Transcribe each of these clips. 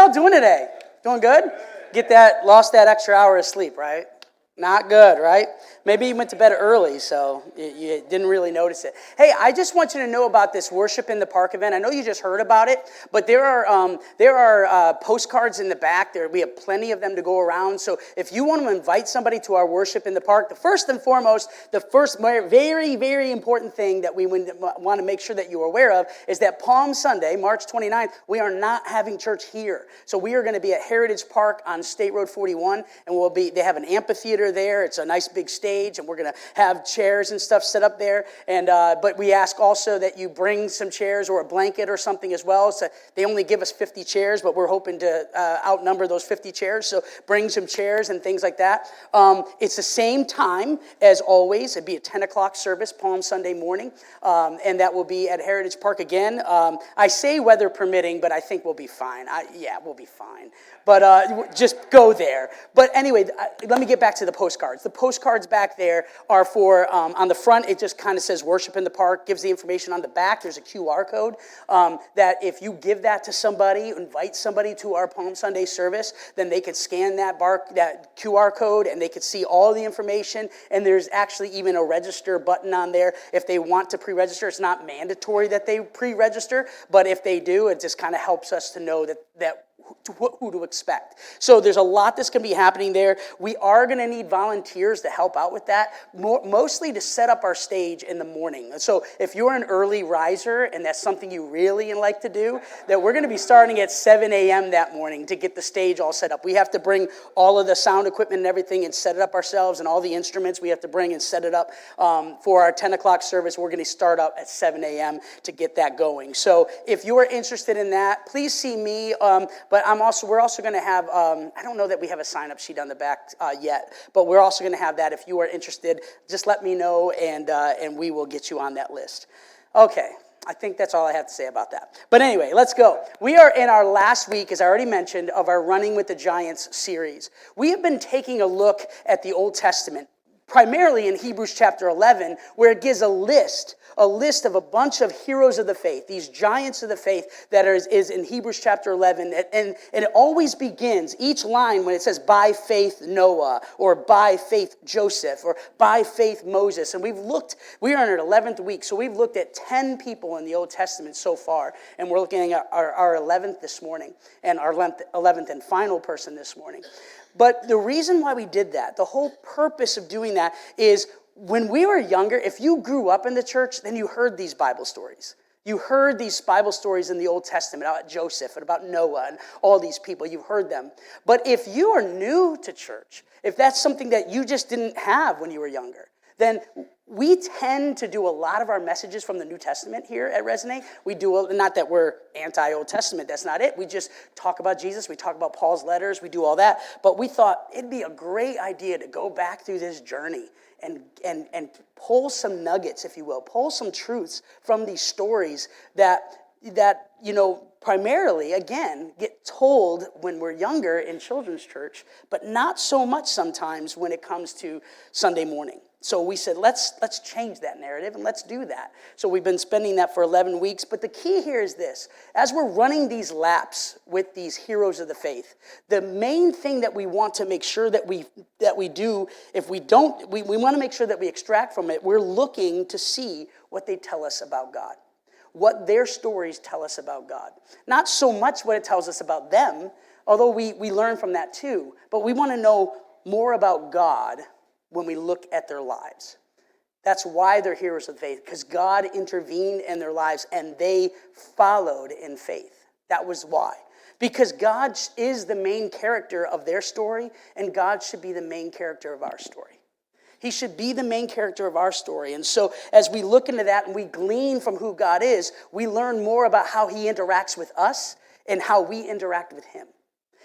y'all doing today? Doing good? Lost that extra hour of sleep, right? Not good, right? Maybe you went to bed early, so you didn't really notice it. Hey, I just want you to know about this Worship in the Park event. I know you just heard about it, but there are postcards in the back. We have plenty of them to go around. So if you want to invite somebody to our Worship in the Park, the first very, very important thing that we want to make sure that you are aware of is that Palm Sunday, March 29th, we are not having church here. So we are going to be at Heritage Park on State Road 41, and they have an amphitheater there. It's a nice big stage, and we're going to have chairs and stuff set up there. And but we ask also that you bring some chairs or a blanket or something as well. So they only give us 50 chairs, but we're hoping to outnumber those 50 chairs. So bring some chairs and things like that. It's the same time as always. It'd be a 10 o'clock service, Palm Sunday morning, and that will be at Heritage Park again. I say weather permitting, but I think we'll be fine. We'll be fine. But just go there. But anyway, let me get back to the postcards. The postcards back there are for, on the front, it just kind of says Worship in the Park, gives the information. On the back, there's a QR code that if you give that to somebody, invite somebody to our Palm Sunday service, then they could scan that QR code and they could see all the information. And there's actually even a register button on there if they want to pre-register. It's not mandatory that they pre-register, but if they do, it just kind of helps us to know that who to expect. So there's a lot that's going to be happening there. We are going to need volunteers to help out with that, mostly to set up our stage in the morning. So if you're an early riser and that's something you really like to do, that we're going to be starting at 7 a.m. that morning to get the stage all set up. We have to bring all of the sound equipment and everything and set it up ourselves, and all the instruments we have to bring and set it up for our 10 o'clock service. We're going to start up at 7 a.m. to get that going. So if you are interested in that, please see me. But we're also going to have, I don't know that we have a sign-up sheet on the back yet, but we're also going to have that. If you are interested, just let me know, and we will get you on that list. Okay, I think that's all I have to say about that. But anyway, let's go. We are in our last week, as I already mentioned, of our Running with the Giants series. We have been taking a look at the Old Testament, primarily in Hebrews chapter 11, where it gives a list of a bunch of heroes of the faith, these giants of the faith that is in Hebrews chapter 11. And it always begins, each line, when it says, by faith Noah, or by faith Joseph, or by faith Moses. And we are in our 11th week, so we've looked at 10 people in the Old Testament so far, and we're looking at our 11th this morning, and our 11th and final person this morning. But the reason why we did that, the whole purpose of doing that is when we were younger, if you grew up in the church, then you heard these Bible stories. You heard these Bible stories in the Old Testament about Joseph and about Noah and all these people. You've heard them. But if you are new to church, if that's something that you just didn't have when you were younger, then we tend to do a lot of our messages from the New Testament here at Resonate. We do, not that we're anti-Old Testament, that's not it. We just talk about Jesus, we talk about Paul's letters, we do all that. But we thought it'd be a great idea to go back through this journey and pull some nuggets, if you will, pull some truths from these stories that primarily, again, get told when we're younger in children's church, but not so much sometimes when it comes to Sunday morning. So we said, let's change that narrative, and let's do that. So we've been spending that for 11 weeks. But the key here is this. As we're running these laps with these heroes of the faith, the main thing that we want to make sure that we do, if we don't, we want to make sure that we extract from it, we're looking to see what they tell us about God, what their stories tell us about God. Not so much what it tells us about them, although we learn from that too, but we want to know more about God when we look at their lives. That's why they're heroes of faith, because God intervened in their lives and they followed in faith. That was why. Because God is the main character of their story, and God should be the main character of our story. He should be the main character of our story. And so as we look into that and we glean from who God is, we learn more about how he interacts with us and how we interact with him.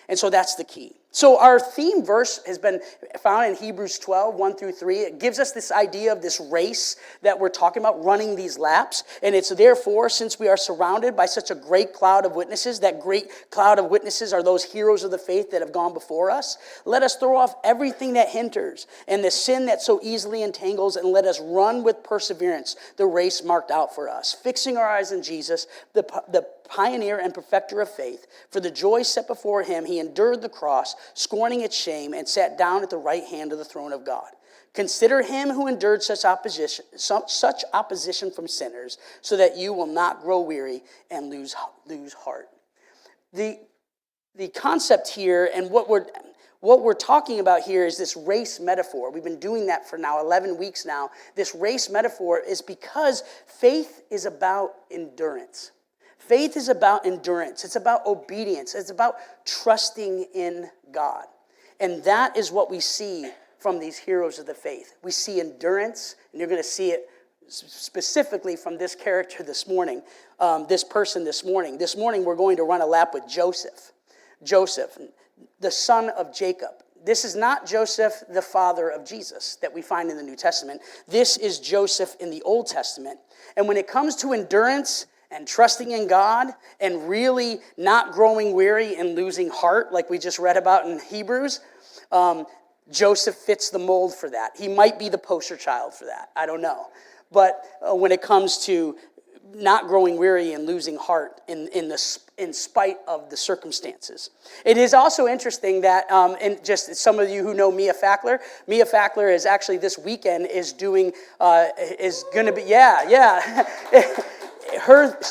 And so that's the key. So our theme verse has been found in Hebrews 12, 1 through 3. It gives us this idea of this race that we're talking about, running these laps. And it's therefore, since we are surrounded by such a great cloud of witnesses, that great cloud of witnesses are those heroes of the faith that have gone before us, let us throw off everything that hinders and the sin that so easily entangles, and let us run with perseverance the race marked out for us, fixing our eyes on Jesus, the pioneer and perfecter of faith. For the joy set before him, he endured the cross, scorning its shame, and sat down at the right hand of the throne of God. Consider him who endured such opposition from sinners, so that you will not grow weary and lose heart. The concept here, and what we're talking about here, is this race metaphor. We've been doing that for now 11 weeks now. This race metaphor is because faith is about endurance. Faith is about endurance. It's about obedience. It's about trusting in God. And that is what we see from these heroes of the faith. We see endurance, and you're going to see it specifically from this character this morning, this person this morning. This morning we're going to run a lap with Joseph. Joseph, the son of Jacob. This is not Joseph, the father of Jesus, that we find in the New Testament. This is Joseph in the Old Testament. And when it comes to endurance and trusting in God and really not growing weary and losing heart, like we just read about in Hebrews, Joseph fits the mold for that. He might be the poster child for that. I don't know. But when it comes to not growing weary and losing heart in spite of the circumstances. It is also interesting that, and just some of you who know Mia Fackler is actually this weekend is going to be,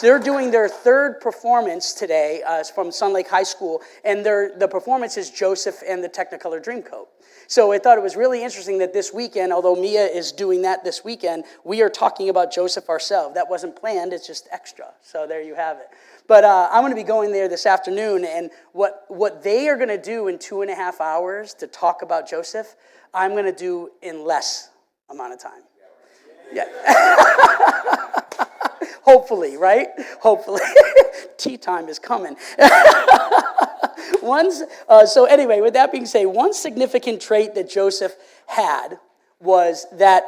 they're doing their third performance today from Sun Lake High School, and the performance is Joseph and the Technicolor Dreamcoat. So I thought it was really interesting that this weekend, although Mia is doing that this weekend, we are talking about Joseph ourselves. That wasn't planned, it's just extra. So there you have it. But I'm going to be going there this afternoon, and what they are going to do in 2.5 hours to talk about Joseph, I'm going to do in less amount of time. Yeah. Hopefully, right? Hopefully. Tea time is coming. So anyway, with that being said, one significant trait that Joseph had was that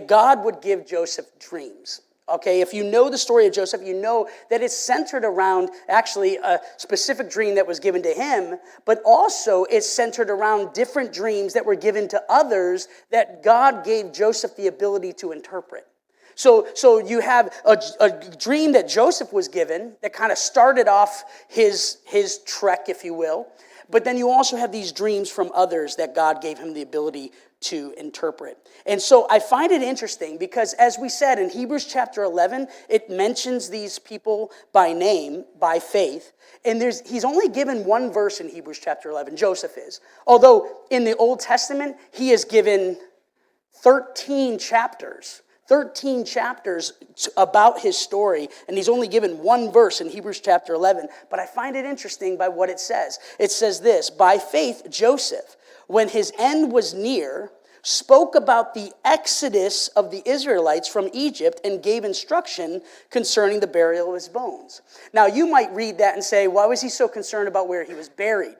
God would give Joseph dreams. Okay, if you know the story of Joseph, you know that it's centered around actually a specific dream that was given to him, but also it's centered around different dreams that were given to others that God gave Joseph the ability to interpret. So you have a dream that Joseph was given that kind of started off his trek, if you will. But then you also have these dreams from others that God gave him the ability to interpret. And so I find it interesting because, as we said in Hebrews chapter 11, it mentions these people by name, by faith. And he's only given one verse in Hebrews chapter 11, Joseph is. Although in the Old Testament, he is given 13 chapters about his story, and he's only given one verse in Hebrews chapter 11, but I find it interesting by what it says. It says this: by faith, Joseph, when his end was near, spoke about the exodus of the Israelites from Egypt and gave instruction concerning the burial of his bones. Now, you might read that and say, why was he so concerned about where he was buried?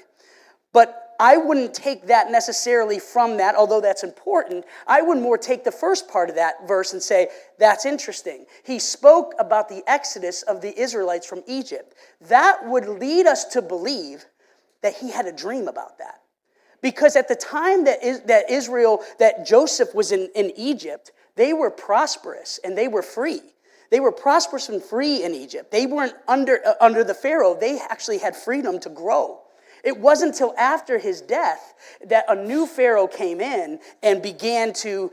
But I wouldn't take that necessarily from that, although that's important. I would more take the first part of that verse and say, that's interesting. He spoke about the exodus of the Israelites from Egypt. That would lead us to believe that he had a dream about that. Because at the time that Joseph was in Egypt, they were prosperous and they were free. They were prosperous and free in Egypt. They weren't under the Pharaoh. They actually had freedom to grow. It wasn't until after his death that a new Pharaoh came in and began to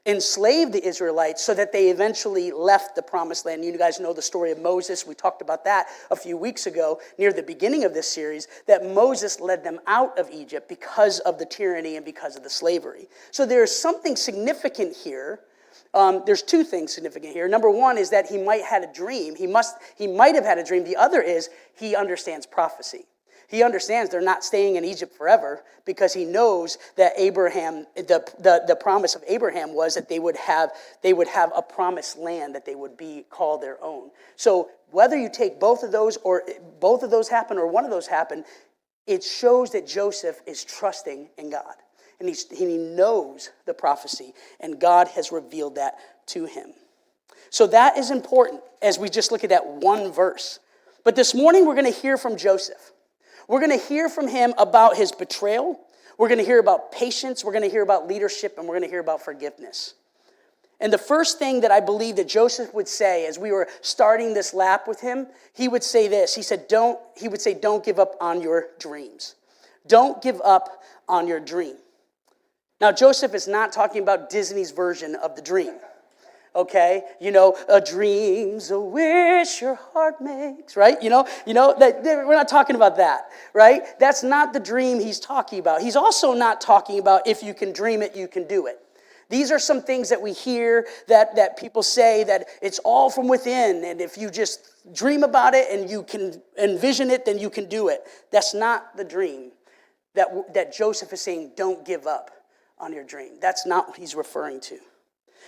enslave the Israelites so that they eventually left the promised land. You guys know the story of Moses. We talked about that a few weeks ago near the beginning of this series, that Moses led them out of Egypt because of the tyranny and because of the slavery. So there's something significant here. There's two things significant here. Number one is that he might have had a dream. He might have had a dream. The other is he understands prophecy. He understands they're not staying in Egypt forever because he knows that Abraham, the promise of Abraham was that they would have a promised land that they would be called their own. So whether you take both of those happen or one of those happen, it shows that Joseph is trusting in God. And he knows the prophecy, and God has revealed that to him. So that is important as we just look at that one verse. But this morning we're going to hear from Joseph. We're going to hear from him about his betrayal. We're going to hear about patience. We're going to hear about leadership, and we're going to hear about forgiveness. And the first thing that I believe that Joseph would say as we were starting this lap with him, he would say this. He would say, don't give up on your dreams. Don't give up on your dream. Now, Joseph is not talking about Disney's version of the dream. Okay, a dream's a wish your heart makes, right? We're not talking about that, right? That's not the dream he's talking about. He's also not talking about if you can dream it, you can do it. These are some things that we hear that people say that it's all from within, and if you just dream about it and you can envision it, then you can do it. That's not the dream that Joseph is saying, don't give up on your dream. That's not what he's referring to.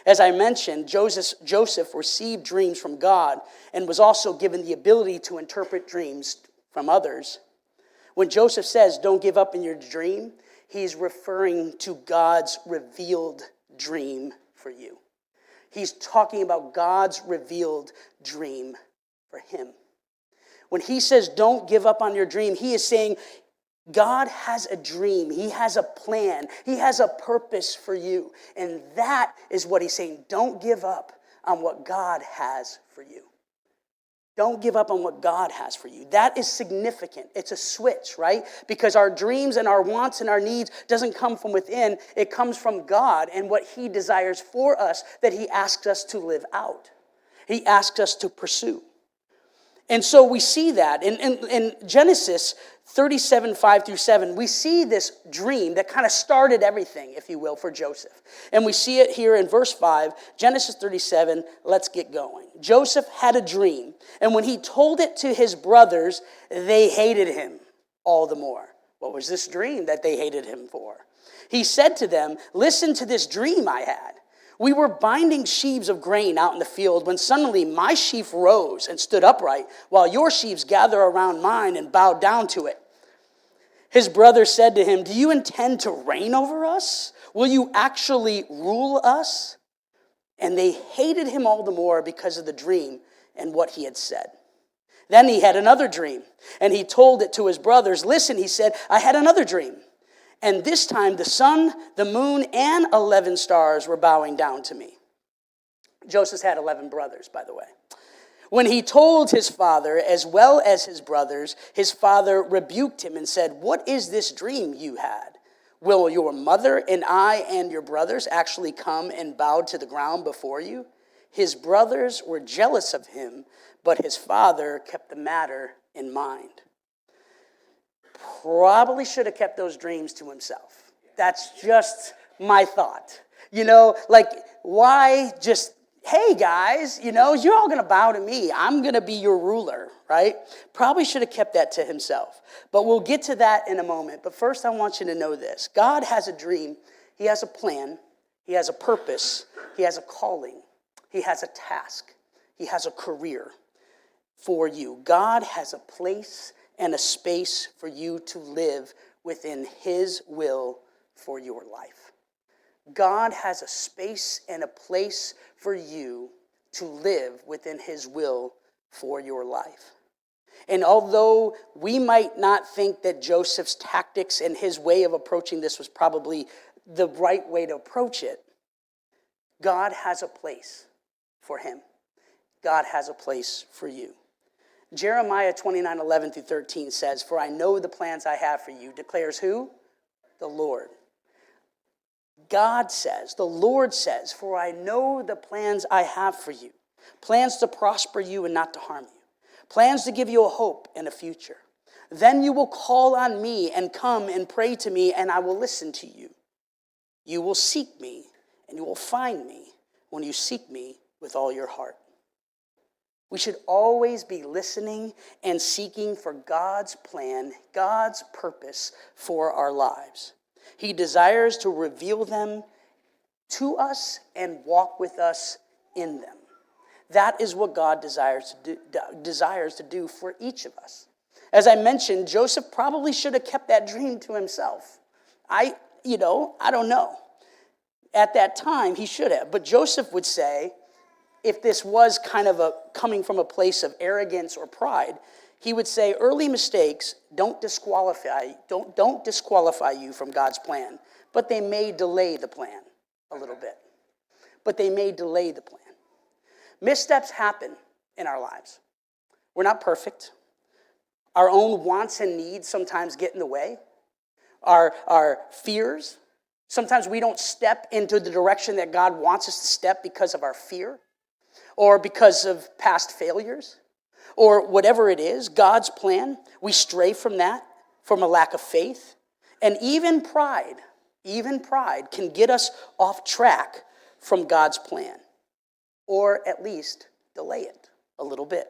As I mentioned, Joseph received dreams from God and was also given the ability to interpret dreams from others. When Joseph says, don't give up in your dream, he's referring to God's revealed dream for you. He's talking about God's revealed dream for him. When he says, don't give up on your dream, he is saying, God has a dream. He has a plan. He has a purpose for you. And that is what he's saying. Don't give up on what God has for you. Don't give up on what God has for you. That is significant. It's a switch, right? Because our dreams and our wants and our needs doesn't come from within. It comes from God and what he desires for us that he asks us to live out. He asks us to pursue. And so we see that in Genesis 37, 5 through 7, we see this dream that kind of started everything, if you will, for Joseph. And we see it here in verse 5, Genesis 37, let's get going. Joseph had a dream, and when he told it to his brothers, they hated him all the more. What was this dream that they hated him for? He said to them, listen to this dream I had. We were binding sheaves of grain out in the field when suddenly my sheaf rose and stood upright, while your sheaves gathered around mine and bowed down to it. His brother said to him, do you intend to reign over us? Will you actually rule us? And they hated him all the more because of the dream and what he had said. Then he had another dream, and he told it to his brothers. Listen, he said, I had another dream. And this time the sun, the moon, and 11 stars were bowing down to me. Joseph had 11 brothers, by the way. When he told his father, as well as his brothers, his father rebuked him and said, what is this dream you had? Will your mother and I and your brothers actually come and bow to the ground before you? His brothers were jealous of him, but his father kept the matter in mind. Probably should have kept those dreams to himself. That's just my thought. Why just, hey guys, you're all going to bow to me. I'm going to be your ruler, right? Probably should have kept that to himself. But we'll get to that in a moment. But first I want you to know this. God has a dream. He has a plan. He has a purpose. He has a calling. He has a task. He has a career for you. God has a place and a space for you to live within his will for your life. God has a space and a place for you to live within his will for your life. And although we might not think that Joseph's tactics and his way of approaching this was probably the right way to approach it, God has a place for him. God has a place for you. Jeremiah 29, 11 through 13 says, for I know the plans I have for you, declares who? The Lord. God says, the Lord says, for I know the plans I have for you, plans to prosper you and not to harm you, plans to give you a hope and a future. Then you will call on me and come and pray to me, and I will listen to you. You will seek me, and you will find me when you seek me with all your heart. We should always be listening and seeking for God's plan, God's purpose for our lives. He desires to reveal them to us and walk with us in them. That is what God desires to do for each of us. As I mentioned, Joseph probably should have kept that dream to himself. I don't know. At that time, he should have. But Joseph would say, if this was kind of coming from a place of arrogance or pride, he would say early mistakes don't disqualify you from God's plan, but they may delay the plan a little bit. But they may delay the plan. Missteps happen in our lives. We're not perfect. Our own wants and needs sometimes get in the way. Our fears. Sometimes we don't step into the direction that God wants us to step because of our fear or because of past failures or whatever it is, God's plan. We stray from that, from a lack of faith. And even pride can get us off track from God's plan, or at least delay it a little bit.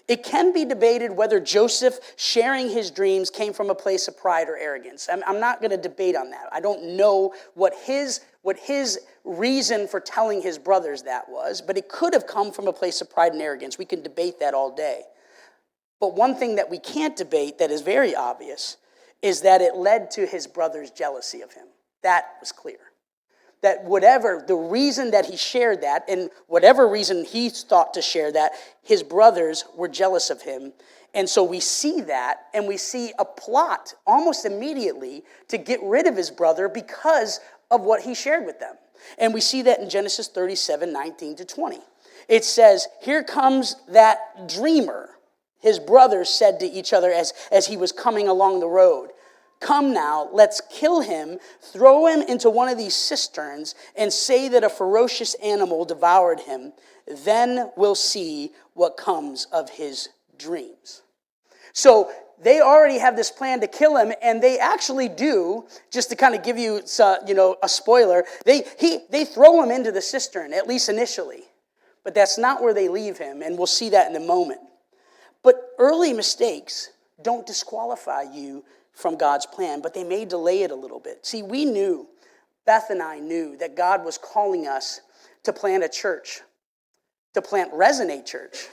It can be debated whether Joseph sharing his dreams came from a place of pride or arrogance. I'm not going to debate on that. I don't know what his reason for telling his brothers that was, but it could have come from a place of pride and arrogance. We can debate that all day. But one thing that we can't debate that is very obvious is that it led to his brothers' jealousy of him. That was clear. That whatever the reason that he shared that, and whatever reason he thought to share that, his brothers were jealous of him. And so we see that, and we see a plot almost immediately to get rid of his brother because of what he shared with them. And we see that in Genesis 37:19-20. It says, here comes that dreamer. His brothers said to each other as he was coming along the road, come now, let's kill him, throw him into one of these cisterns, and say that a ferocious animal devoured him. Then we'll see what comes of his dreams. So they already have this plan to kill him, and they actually do, just to kind of give you a spoiler, they throw him into the cistern, at least initially. But that's not where they leave him, and we'll see that in a moment. But early mistakes don't disqualify you from God's plan, but they may delay it a little bit. See, Beth and I knew that God was calling us to plant a church, to plant Resonate Church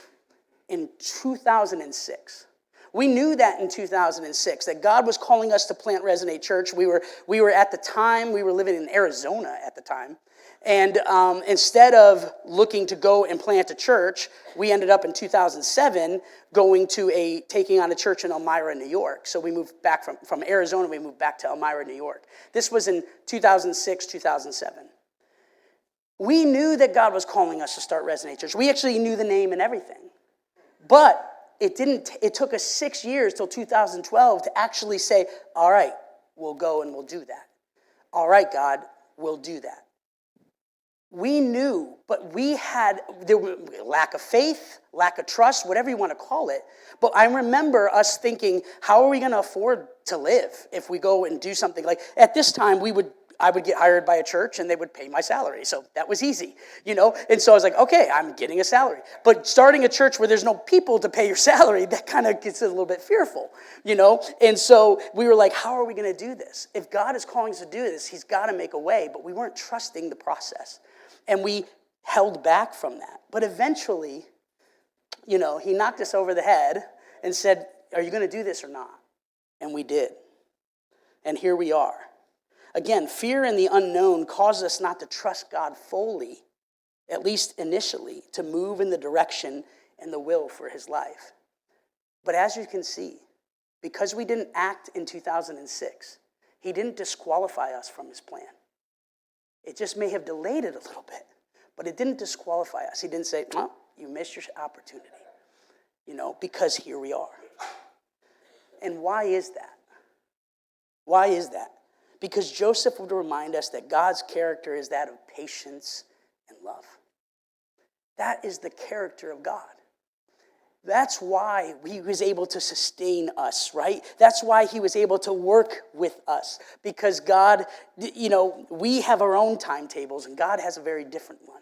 in 2006. We knew that in 2006, that God was calling us to plant Resonate Church. We were at the time, we were living in Arizona at the time. And instead of looking to go and plant a church, we ended up in 2007 taking on a church in Elmira, New York. So we moved back from Arizona, we moved back to Elmira, New York. This was in 2006, 2007. We knew that God was calling us to start Resonate Church. We actually knew the name and everything. But it took us 6 years till 2012 to actually say, all right, we'll go and we'll do that. All right, God, we'll do that. We knew, but there was lack of faith, lack of trust, whatever you want to call it. But I remember us thinking, how are we going to afford to live if we go and do something like, at this time, I would get hired by a church and they would pay my salary. So that was easy, And so I was like, okay, I'm getting a salary. But starting a church where there's no people to pay your salary, that kind of gets a little bit fearful, And so we were like, how are we going to do this? If God is calling us to do this, he's got to make a way. But we weren't trusting the process. And we held back from that. But eventually, he knocked us over the head and said, are you going to do this or not? And we did. And here we are. Again, fear and the unknown cause us not to trust God fully, at least initially, to move in the direction and the will for his life. But as you can see, because we didn't act in 2006, he didn't disqualify us from his plan. It just may have delayed it a little bit, but it didn't disqualify us. He didn't say, well, you missed your opportunity, because here we are. And why is that? Why is that? Because Joseph would remind us that God's character is that of patience and love. That is the character of God. That's why he was able to sustain us, right? That's why he was able to work with us. Because God, we have our own timetables, and God has a very different one.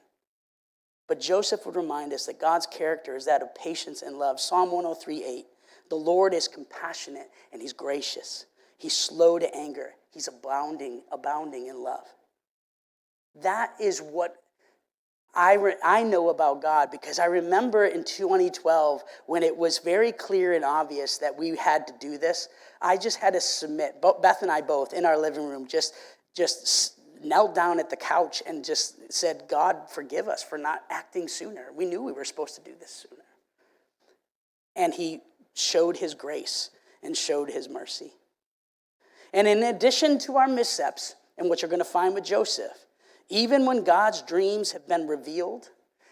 But Joseph would remind us that God's character is that of patience and love. Psalm 103:8, the Lord is compassionate and he's gracious. He's slow to anger. He's abounding in love. That is what I know about God because I remember in 2012 when it was very clear and obvious that we had to do this. I just had to submit. Beth and I both in our living room just knelt down at the couch and just said, God, forgive us for not acting sooner. We knew we were supposed to do this sooner. And he showed his grace and showed his mercy. And in addition to our missteps, and what you're going to find with Joseph, even when God's dreams have been revealed,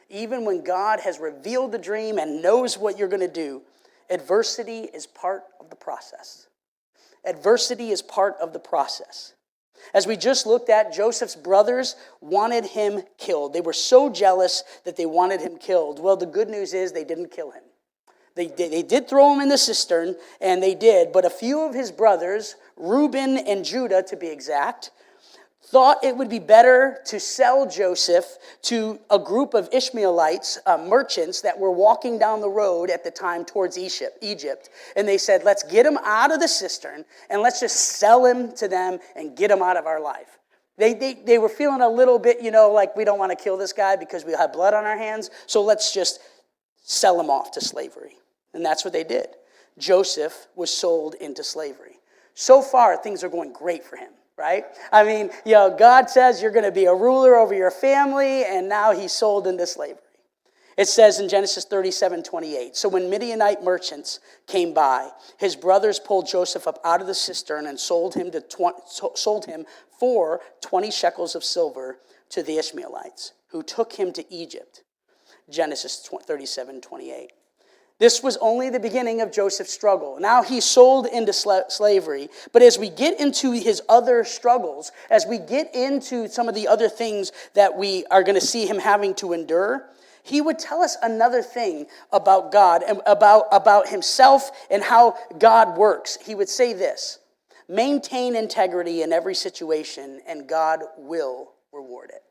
even when God has revealed the dream and knows what you're going to do, adversity is part of the process. Adversity is part of the process. As we just looked at, Joseph's brothers wanted him killed. They were so jealous that they wanted him killed. Well, the good news is they didn't kill him. They did throw him in the cistern, and they did, but a few of his brothers, Reuben and Judah to be exact, thought it would be better to sell Joseph to a group of Ishmaelites, merchants that were walking down the road at the time towards Egypt. And they said, let's get him out of the cistern and let's just sell him to them and get him out of our life. They were feeling a little bit, like we don't want to kill this guy because we have blood on our hands, so let's just sell him off to slavery. And that's what they did. Joseph was sold into slavery. So far, things are going great for him. Right? I mean, God says you're going to be a ruler over your family, and now he's sold into slavery. It says in Genesis 37:28, so when Midianite merchants came by, his brothers pulled Joseph up out of the cistern and sold him for 20 shekels of silver to the Ishmaelites, who took him to Egypt. Genesis 37:28. This was only the beginning of Joseph's struggle. Now he's sold into slavery. But as we get into his other struggles, as we get into some of the other things that we are going to see him having to endure, he would tell us another thing about God and about himself and how God works. He would say this: maintain integrity in every situation, and God will reward it.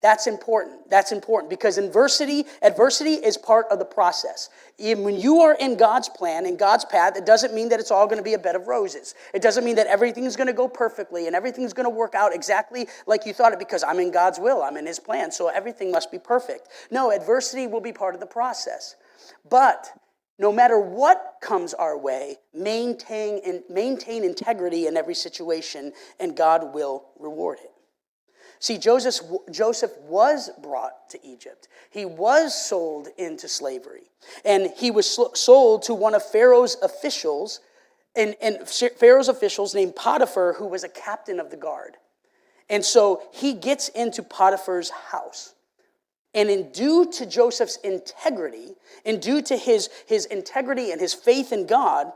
That's important. That's important because adversity is part of the process. Even when you are in God's plan, in God's path, it doesn't mean that it's all going to be a bed of roses. It doesn't mean that everything's going to go perfectly and everything's going to work out exactly like you thought it because I'm in God's will. I'm in his plan, so everything must be perfect. No, adversity will be part of the process. But no matter what comes our way, maintain integrity in every situation, and God will reward it. See, Joseph was brought to Egypt. He was sold into slavery. And he was sold to one of Pharaoh's officials, and Pharaoh's officials named Potiphar, who was a captain of the guard. And so he gets into Potiphar's house. And due to Joseph's integrity, and due to his integrity and his faith in God,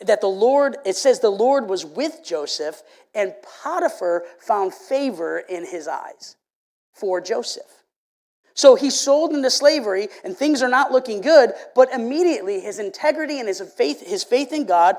it says the Lord was with Joseph, and Potiphar found favor in his eyes for Joseph. So he's sold into slavery, and things are not looking good, but immediately his integrity and his faith in God,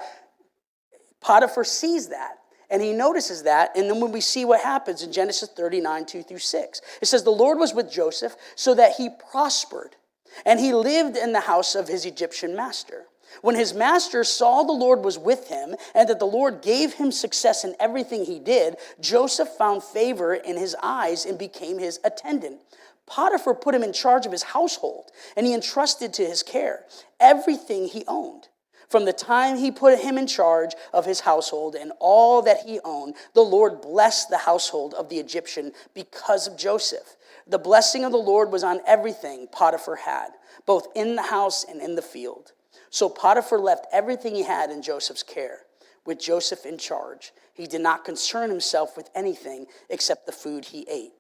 Potiphar sees that, and he notices that, and then when we see what happens in Genesis 39, 2-6, it says the Lord was with Joseph so that he prospered, and he lived in the house of his Egyptian master. When his master saw the Lord was with him and that the Lord gave him success in everything he did, Joseph found favor in his eyes and became his attendant. Potiphar put him in charge of his household, and he entrusted to his care everything he owned. From the time he put him in charge of his household and all that he owned, the Lord blessed the household of the Egyptian because of Joseph. The blessing of the Lord was on everything Potiphar had, both in the house and in the field. So Potiphar left everything he had in Joseph's care. With Joseph in charge, he did not concern himself with anything except the food he ate.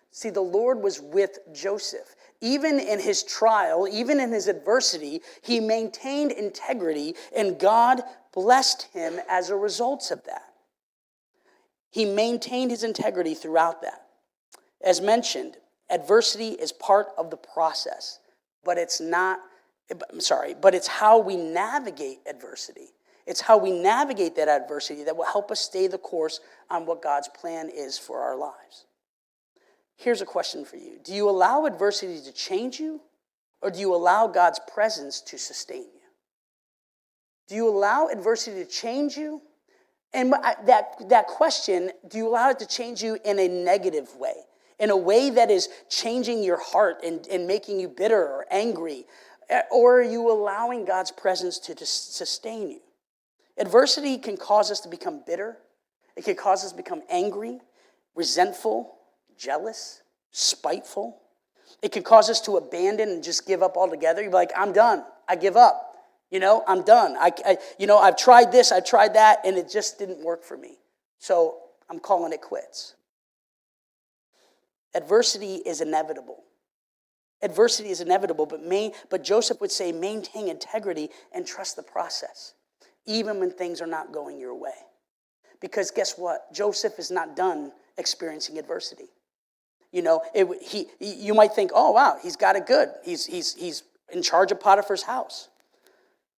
See, the Lord was with Joseph. Even in his trial, even in his adversity, he maintained integrity, and God blessed him as a result of that. He maintained his integrity throughout that. As mentioned, adversity is part of the process, but it's how we navigate adversity. It's how we navigate that adversity that will help us stay the course on what God's plan is for our lives. Here's a question for you. Do you allow adversity to change you, or do you allow God's presence to sustain you? Do you allow adversity to change you? And that question, do you allow it to change you in a negative way, in a way that is changing your heart and making you bitter or angry? Or are you allowing God's presence to sustain you? Adversity can cause us to become bitter. It can cause us to become angry, resentful, jealous, spiteful. It can cause us to abandon and just give up altogether. You'd be like, I'm done. I give up. I'm done. I've tried this, I've tried that, and it just didn't work for me. So I'm calling it quits. Adversity is inevitable. Adversity is inevitable, but Joseph would say maintain integrity and trust the process, even when things are not going your way. Because guess what? Joseph is not done experiencing adversity. You might think, oh, wow, he's got it good. He's in charge of Potiphar's house.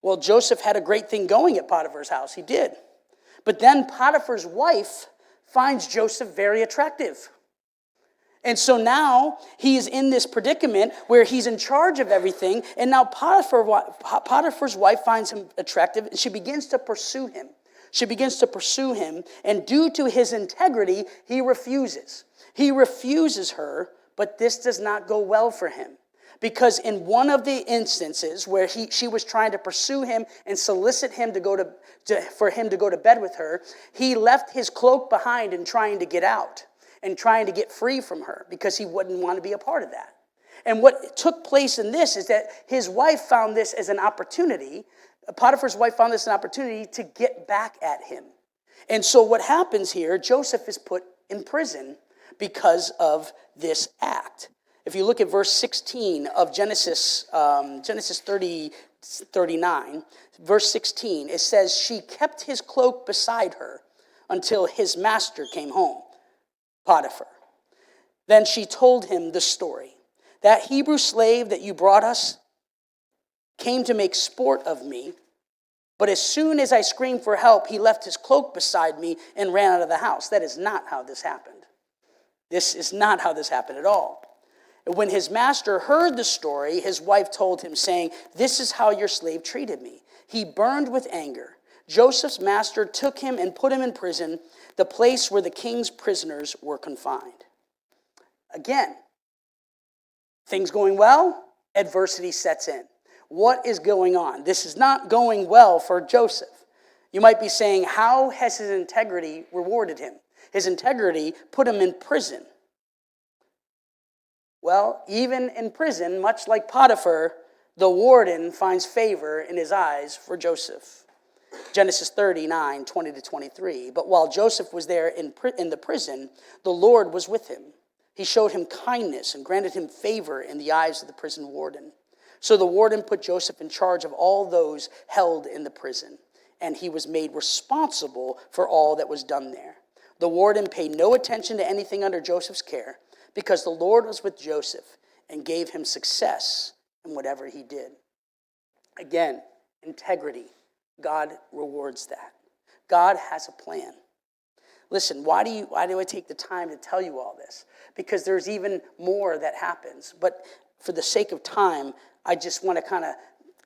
Well, Joseph had a great thing going at Potiphar's house. He did. But then Potiphar's wife finds Joseph very attractive. And so now he's in this predicament where he's in charge of everything. And now Potiphar's wife finds him attractive, and she begins to pursue him. And due to his integrity, he refuses. He refuses her, but this does not go well for him. Because in one of the instances where she was trying to pursue him and solicit him for him to go to bed with her, he left his cloak behind and trying to get out and trying to get free from her because he wouldn't want to be a part of that. And what took place in this is that his wife found this as an opportunity. Potiphar's wife found this an opportunity to get back at him. And so what happens here, Joseph is put in prison because of this act. If you look at verse 16 of Genesis 39, verse 16, it says, she kept his cloak beside her until his master came home, Potiphar. Then she told him the story. That Hebrew slave that you brought us came to make sport of me, but as soon as I screamed for help, he left his cloak beside me and ran out of the house. That is not how this happened. This is not how this happened at all. When his master heard the story, his wife told him, saying, this is how your slave treated me. He burned with anger. Joseph's master took him and put him in prison, the place where the king's prisoners were confined. Again, things going well, adversity sets in. What is going on? This is not going well for Joseph. You might be saying, how has his integrity rewarded him? His integrity put him in prison. Well, even in prison, much like Potiphar, the warden finds favor in his eyes for Joseph. Genesis 39, 20-23. But while Joseph was there in the prison, the Lord was with him. He showed him kindness and granted him favor in the eyes of the prison warden. So the warden put Joseph in charge of all those held in the prison, and he was made responsible for all that was done there. The warden paid no attention to anything under Joseph's care, because the Lord was with Joseph and gave him success in whatever he did. Again, integrity. God rewards that. God has a plan. Listen, why do I take the time to tell you all this? Because there's even more that happens. But for the sake of time, I just want to kind of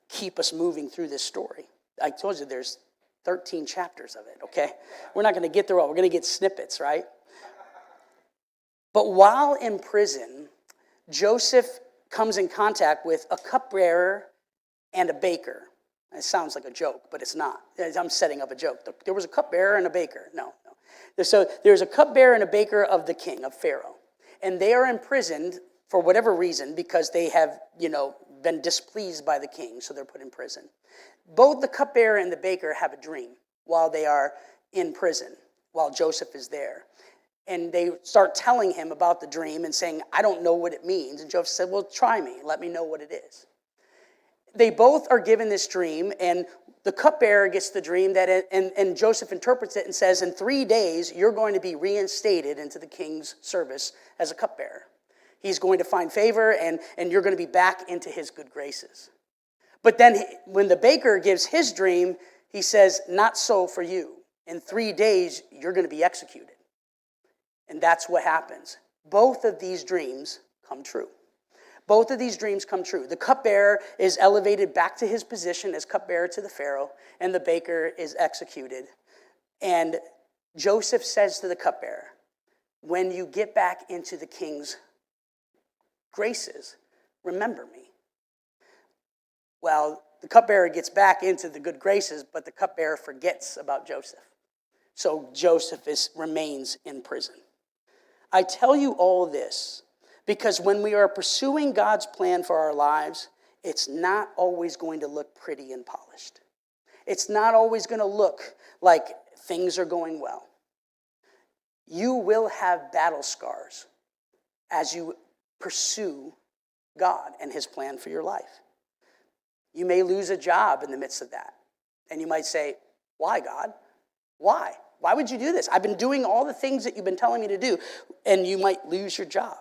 keep us moving through this story. I told you there's 13 chapters of it, okay? We're not going to get through all. We're going to get snippets, right? But while in prison, Joseph comes in contact with a cupbearer and a baker. It sounds like a joke, but it's not. I'm setting up a joke. There was a cupbearer and a baker. No. So there's a cupbearer and a baker of the king, of Pharaoh. And they are imprisoned for whatever reason because they have, been displeased by the king, so they're put in prison. Both the cupbearer and the baker have a dream while they are in prison, while Joseph is there. And they start telling him about the dream and saying, I don't know what it means. And Joseph said, well, try me. Let me know what it is. They both are given this dream, and the cupbearer gets the dream and Joseph interprets it and says, in 3 days, you're going to be reinstated into the king's service as a cupbearer. He's going to find favor, and you're going to be back into his good graces. But then when the baker gives his dream, he says, not so for you. In 3 days, you're going to be executed. And that's what happens. Both of these dreams come true. Both of these dreams come true. The cupbearer is elevated back to his position as cupbearer to the Pharaoh, and the baker is executed. And Joseph says to the cupbearer, when you get back into the king's graces, remember me. Well, the cupbearer gets back into the good graces, but the cupbearer forgets about Joseph. So Joseph remains in prison. I tell you all this because when we are pursuing God's plan for our lives, it's not always going to look pretty and polished. It's not always going to look like things are going well. You will have battle scars as you pursue God and his plan for your life. You may lose a job in the midst of that. And you might say, why, God? Why? Why would you do this? I've been doing all the things that you've been telling me to do. And you might lose your job.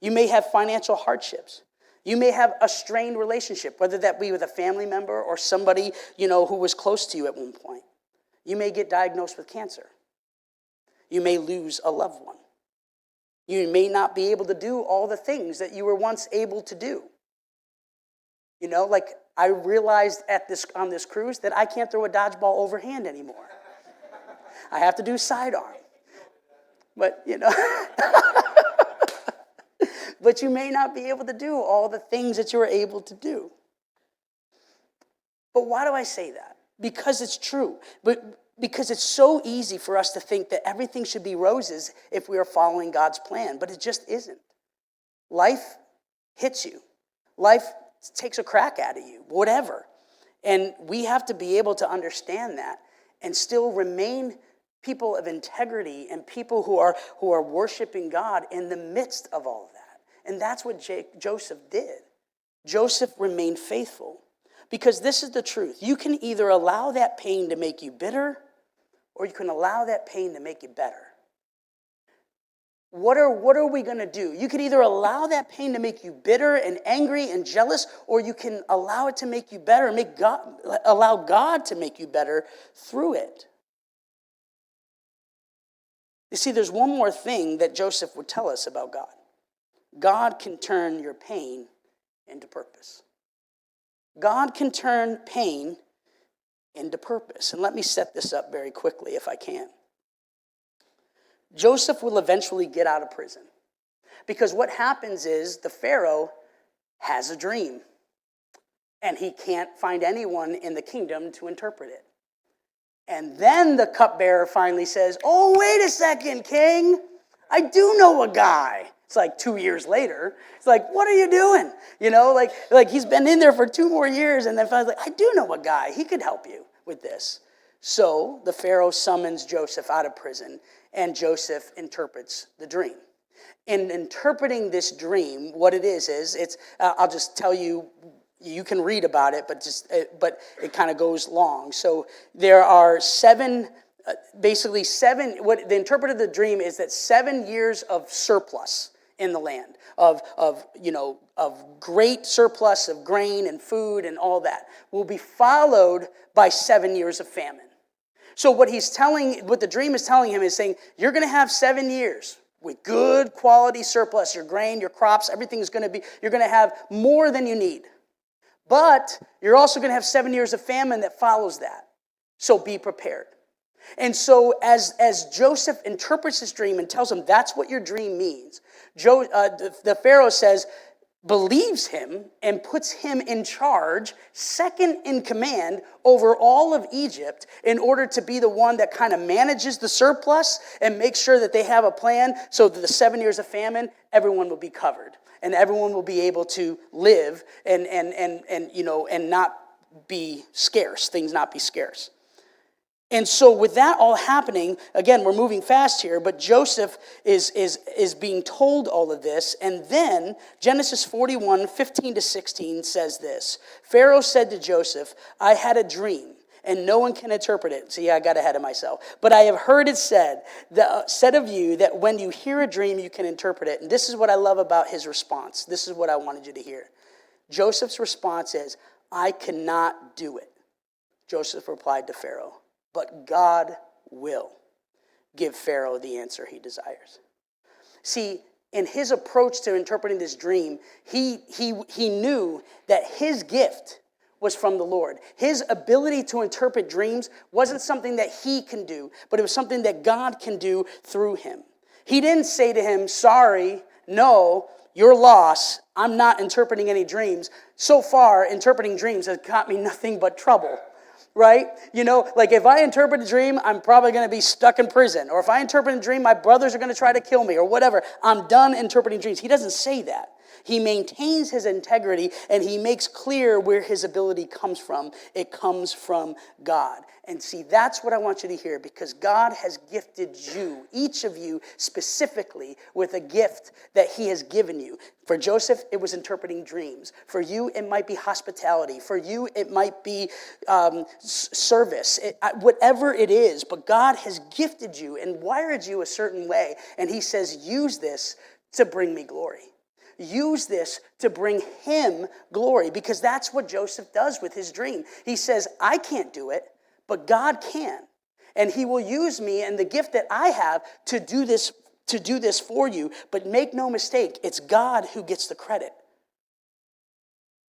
You may have financial hardships. You may have a strained relationship, whether that be with a family member or somebody, who was close to you at one point. You may get diagnosed with cancer. You may lose a loved one. You may not be able to do all the things that you were once able to do. Like I realized on this cruise that I can't throw a dodgeball overhand anymore. I have to do sidearm. But, but you may not be able to do all the things that you were able to do. But why do I say that? Because it's true. But because it's so easy for us to think that everything should be roses if we are following God's plan. But it just isn't. Life hits you. Life takes a crack out of you, whatever. And we have to be able to understand that and still remain people of integrity and people who are worshiping God in the midst of all of that. And that's what Joseph did. Joseph remained faithful. Because this is the truth. You can either allow that pain to make you bitter, or you can allow that pain to make you better. What are we going to do? You can either allow that pain to make you bitter and angry and jealous, or you can allow it to make you better, allow God to make you better through it. You see, there's one more thing that Joseph would tell us about God. God can turn your pain into purpose. God can turn pain into purpose. And let me set this up very quickly if I can. Joseph will eventually get out of prison. Because what happens is the Pharaoh has a dream. And he can't find anyone in the kingdom to interpret it. And then the cupbearer finally says, oh, wait a second, king. I do know a guy. It's like 2 years later. It's like, what are you doing? Like he's been in there for 2 more years. And then finally, I do know a guy. He could help you with this. So the Pharaoh summons Joseph out of prison. And Joseph interprets the dream. In interpreting this dream, what it is it's, I'll just tell you, you can read about it, but it kind of goes long. So there are seven, what the interpret of the dream is that 7 years of surplus in the land, of great surplus of grain and food and all that, will be followed by 7 years of famine. So what the dream is telling him is saying, you're going to have 7 years with good quality surplus, your grain, your crops, you're going to have more than you need. But you're also going to have 7 years of famine that follows that. So be prepared. And so as Joseph interprets his dream and tells him that's what your dream means, the Pharaoh believes him and puts him in charge, second in command over all of Egypt, in order to be the one that kind of manages the surplus and makes sure that they have a plan so that the 7 years of famine, everyone will be covered. And everyone will be able to live and not be scarce, things not be scarce. And so with that all happening, again, we're moving fast here, but Joseph is being told all of this. And then Genesis 41, 15 to 16 says this. Pharaoh said to Joseph, I had a dream, and no one can interpret it. See, I got ahead of myself. But I have heard it said of you that when you hear a dream, you can interpret it. And this is what I love about his response. This is what I wanted you to hear. Joseph's response is, I cannot do it. Joseph replied to Pharaoh, but God will give Pharaoh the answer he desires. See, in his approach to interpreting this dream, he knew that his gift was from the Lord. His ability to interpret dreams wasn't something that he can do, but it was something that God can do through him. He didn't say to him, sorry, no, your loss. I'm not interpreting any dreams. So far, interpreting dreams has got me nothing but trouble. Right? You know, like if I interpret a dream, I'm probably going to be stuck in prison. Or if I interpret a dream, my brothers are going to try to kill me or whatever. I'm done interpreting dreams. He doesn't say that. He maintains his integrity and he makes clear where his ability comes from. It comes from God. And see, that's what I want you to hear, because God has gifted you, each of you specifically, with a gift that he has given you. For Joseph, it was interpreting dreams. For you, it might be hospitality. For you, it might be service. Whatever it is, but God has gifted you and wired you a certain way. And he says, use this to bring me glory. Use this to bring him glory, because that's what Joseph does with his dream. He says, I can't do it, but God can. And he will use me and the gift that I have to do this for you. But make no mistake, it's God who gets the credit.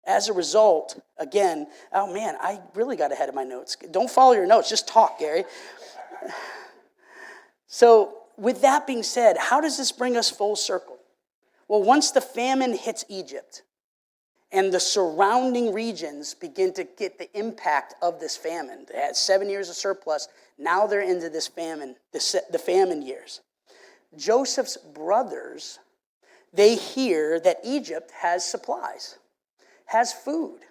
As a result, again, oh man, I really got ahead of my notes. Don't follow your notes, just talk, Gary. So with that being said, how does this bring us full circle? Well, once the famine hits Egypt and the surrounding regions begin to get the impact of this famine, they had 7 years of surplus, now they're into this famine, the famine years. Joseph's brothers, they hear that Egypt has supplies, has food.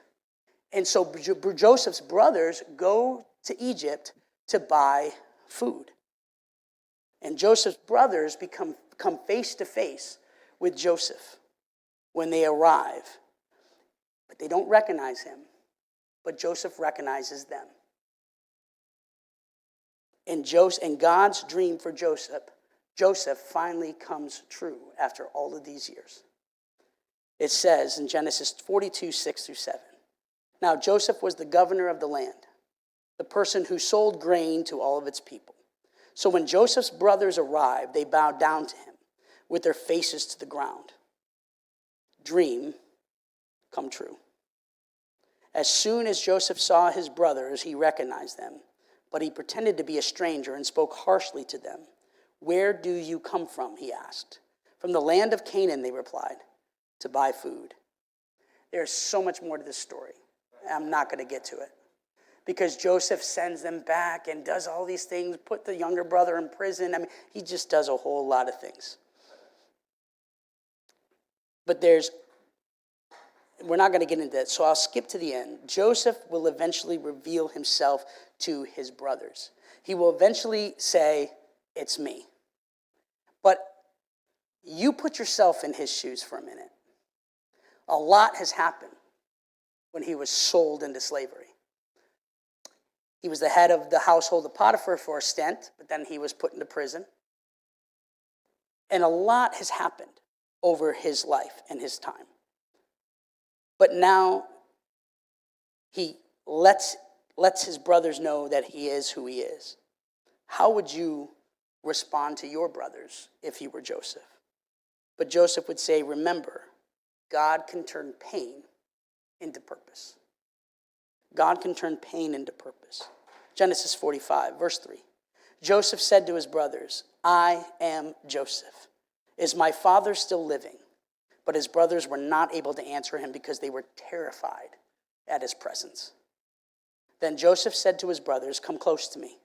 And so Joseph's brothers go to Egypt to buy food. And Joseph's brothers come face to face with Joseph when they arrive. But they don't recognize him, but Joseph recognizes them. And God's dream for Joseph finally comes true after all of these years. It says in Genesis 42, 6-7, now Joseph was the governor of the land, the person who sold grain to all of its people. So when Joseph's brothers arrived, they bowed down to him with their faces to the ground. Dream come true. As soon as Joseph saw his brothers, he recognized them, but he pretended to be a stranger and spoke harshly to them. Where do you come from? He asked. From the land of Canaan, they replied, to buy food. There's so much more to this story. I'm not going to get to it, because Joseph sends them back and does all these things, put the younger brother in prison. I mean, he just does a whole lot of things. But we're not going to get into that, so I'll skip to the end. Joseph will eventually reveal himself to his brothers. He will eventually say, it's me. But you put yourself in his shoes for a minute. A lot has happened when he was sold into slavery. He was the head of the household of Potiphar for a stint, but then he was put into prison. And a lot has happened over his life and his time. But now he lets his brothers know that he is who he is. How would you respond to your brothers if you were Joseph? But Joseph would say, remember, God can turn pain into purpose. God can turn pain into purpose. Genesis 45, verse 3. Joseph said to his brothers, I am Joseph. Is my father still living? But his brothers were not able to answer him because they were terrified at his presence. Then Joseph said to his brothers, come close to me.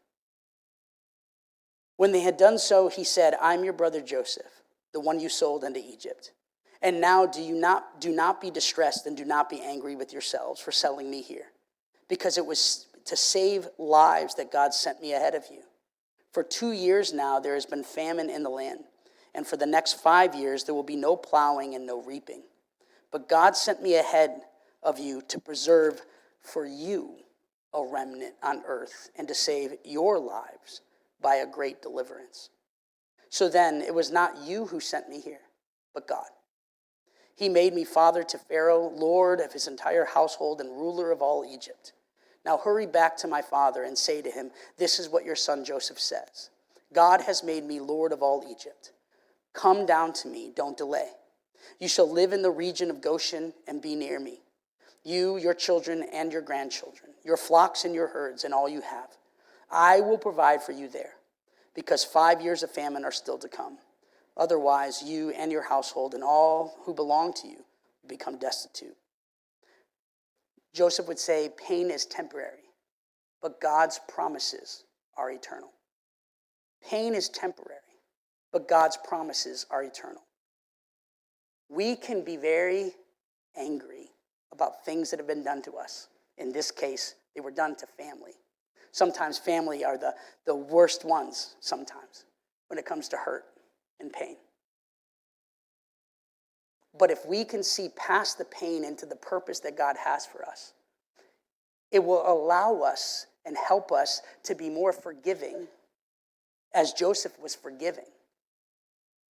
When they had done so, he said, I'm your brother Joseph, the one you sold into Egypt. And now do not be distressed and do not be angry with yourselves for selling me here, because it was to save lives that God sent me ahead of you. For 2 years now there has been famine in the land, and for the next 5 years there will be no plowing and no reaping. But God sent me ahead of you to preserve for you a remnant on earth and to save your lives by a great deliverance. So then it was not you who sent me here, but God. He made me father to Pharaoh, lord of his entire household and ruler of all Egypt. Now hurry back to my father and say to him, this is what your son Joseph says. God has made me lord of all Egypt. Come down to me, don't delay. You shall live in the region of Goshen and be near me. You, your children, and your grandchildren, your flocks and your herds, and all you have. I will provide for you there, because 5 years of famine are still to come. Otherwise, you and your household and all who belong to you become destitute. Joseph would say, pain is temporary, but God's promises are eternal. Pain is temporary, but God's promises are eternal. We can be very angry about things that have been done to us. In this case, they were done to family. Sometimes family are the worst ones sometimes when it comes to hurt and pain. But if we can see past the pain into the purpose that God has for us, it will allow us and help us to be more forgiving as Joseph was forgiving.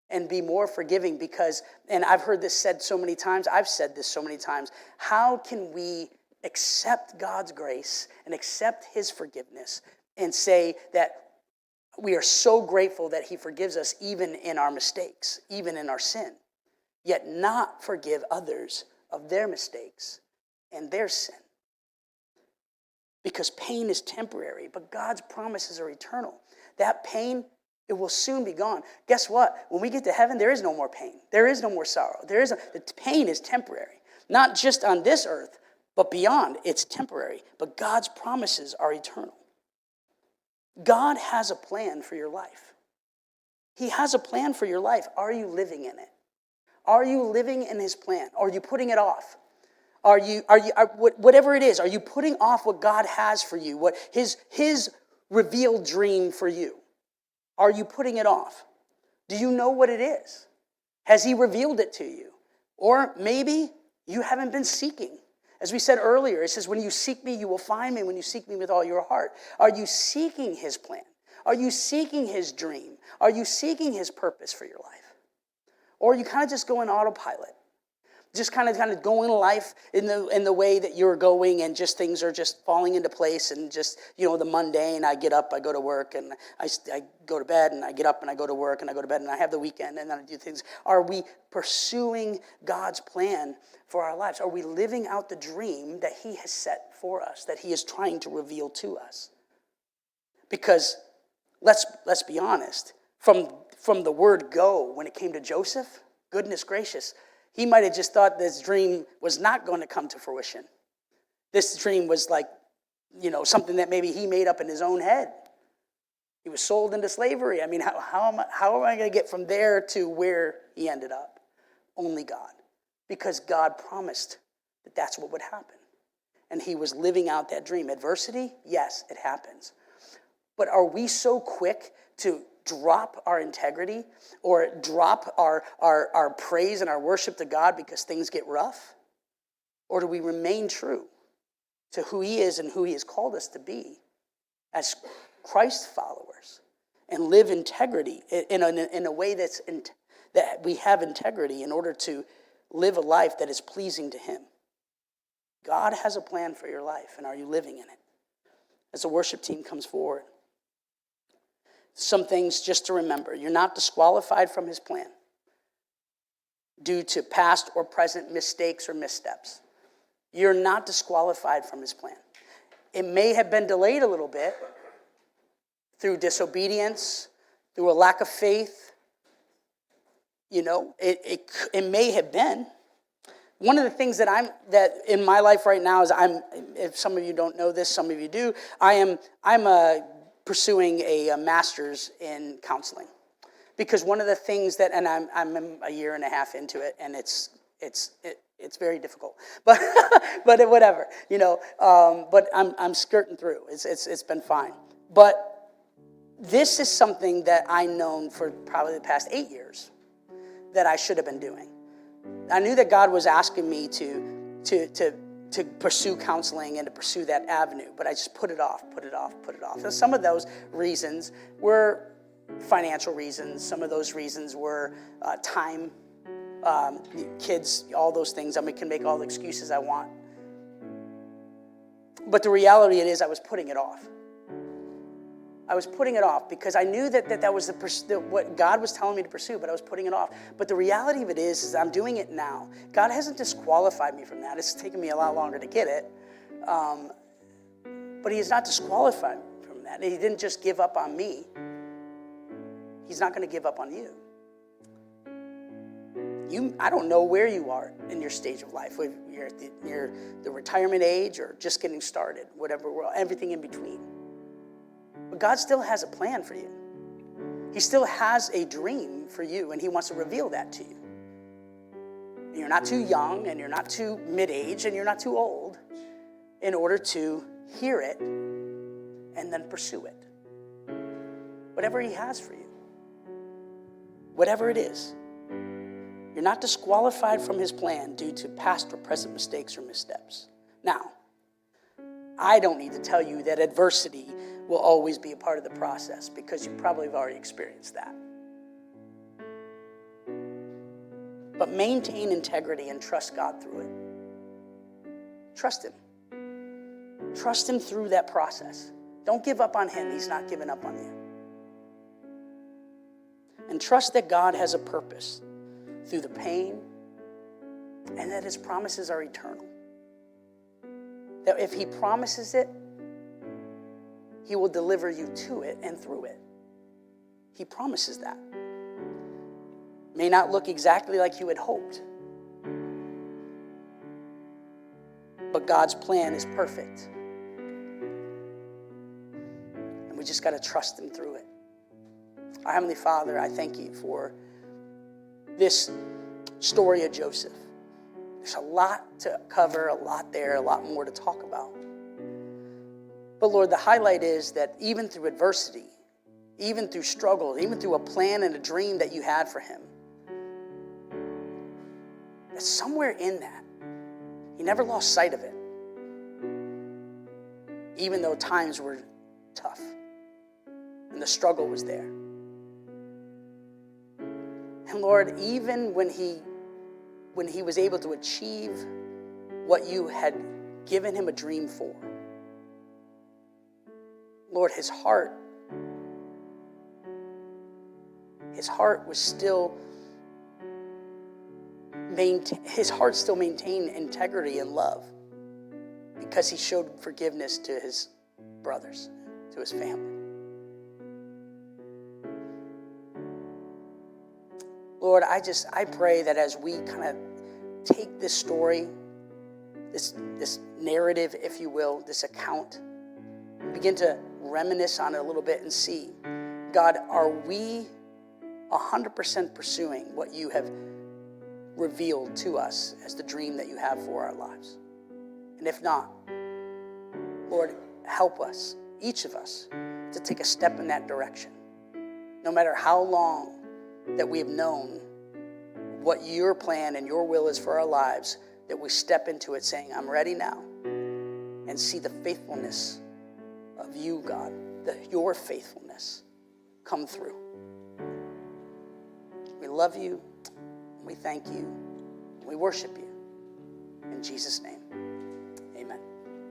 And be more forgiving because, and I've heard this said so many times, I've said this so many times, how can we accept God's grace and accept his forgiveness and say that we are so grateful that he forgives us even in our mistakes, even in our sin, yet not forgive others of their mistakes and their sin? Because pain is temporary, but God's promises are eternal. That pain, it will soon be gone. Guess what? When we get to heaven, there is no more pain. There is no more sorrow. The pain is temporary. Not just on this earth, but beyond. It's temporary. But God's promises are eternal. God has a plan for your life. He has a plan for your life. Are you living in it? Are you living in his plan? Are you putting it off? Whatever it is, are you putting off what God has for you? What his revealed dream for you? Are you putting it off? Do you know what it is? Has he revealed it to you? Or maybe you haven't been seeking. As we said earlier, it says, when you seek me, you will find me when you seek me with all your heart. Are you seeking his plan? Are you seeking his dream? Are you seeking his purpose for your life? Or are you kind of just going autopilot? Just kind of going life in the way that you're going, and just things are just falling into place, and just, the mundane. I get up, I go to work, and I go to bed, and I get up and I go to work, and I go to bed, and I have the weekend, and then I do things. Are we pursuing God's plan for our lives? Are we living out the dream that he has set for us, that he is trying to reveal to us? Because let's be honest, from the word go, when it came to Joseph, goodness gracious, he might have just thought this dream was not going to come to fruition. This dream was like, something that maybe he made up in his own head. He was sold into slavery. I mean, how am I going to get from there to where he ended up? Only God. Because God promised that that's what would happen. And he was living out that dream. Adversity? Yes, it happens. But are we so quick to drop our integrity or drop our praise and our worship to God because things get rough? Or do we remain true to who he is and who he has called us to be as Christ followers and live integrity in a way that we have integrity in order to live a life that is pleasing to him? God has a plan for your life, and are you living in it? As the worship team comes forward, some things just to remember. You're not disqualified from his plan due to past or present mistakes or missteps. You're not disqualified from his plan. It may have been delayed a little bit through disobedience, through a lack of faith. It may have been. One of the things that in my life right now is if some of you don't know this, some of you do, I'm pursuing a master's in counseling, because one of the things that, and I'm a year and a half into it, and it's very difficult, but whatever, but I'm skirting through. It's been fine, but this is something that I known for probably the past 8 years that I should have been doing. I knew that God was asking me to pursue counseling and to pursue that avenue, but I just put it off. So some of those reasons were financial reasons. Some of those reasons were time, kids, all those things. I can make all the excuses I want. But the reality is I was putting it off. I was putting it off because I knew that was what God was telling me to pursue, but I was putting it off. But the reality of it is I'm doing it now. God hasn't disqualified me from that. It's taken me a lot longer to get it. But he has not disqualified me from that. He didn't just give up on me. He's not going to give up on you. I don't know where you are in your stage of life. If you're at the retirement age or just getting started, whatever, everything in between. But God still has a plan for you. He still has a dream for you, and he wants to reveal that to you. And you're not too young, and you're not too mid-age, and you're not too old in order to hear it and then pursue it. Whatever he has for you. Whatever it is. You're not disqualified from his plan due to past or present mistakes or missteps. Now, I don't need to tell you that adversity will always be a part of the process because you probably have already experienced that. But maintain integrity and trust God through it. Trust him. Trust him through that process. Don't give up on him. He's not giving up on you. And trust that God has a purpose through the pain and that his promises are eternal. That if he promises it, he will deliver you to it and through it. He promises that. May not look exactly like you had hoped, but God's plan is perfect. And we just got to trust him through it. Our Heavenly Father, I thank you for this story of Joseph. There's a lot to cover, a lot there, a lot more to talk about. But Lord, the highlight is that even through adversity, even through struggle, even through a plan and a dream that you had for him, that somewhere in that, he never lost sight of it, even though times were tough and the struggle was there. And Lord, even when he was able to achieve what you had given him a dream for, Lord, his heart was still maintained integrity and love because he showed forgiveness to his brothers, to his family. Lord, I pray that as we kind of take this story, this narrative, if you will, this account, begin to reminisce on it a little bit and see, God, are we 100% pursuing what you have revealed to us as the dream that you have for our lives? And if not, Lord, help us, each of us, to take a step in that direction. No matter how long that we have known what your plan and your will is for our lives, that we step into it saying, I'm ready now, and see the faithfulness of you, God, your faithfulness come through. We love you, we thank you, we worship you. In Jesus' name.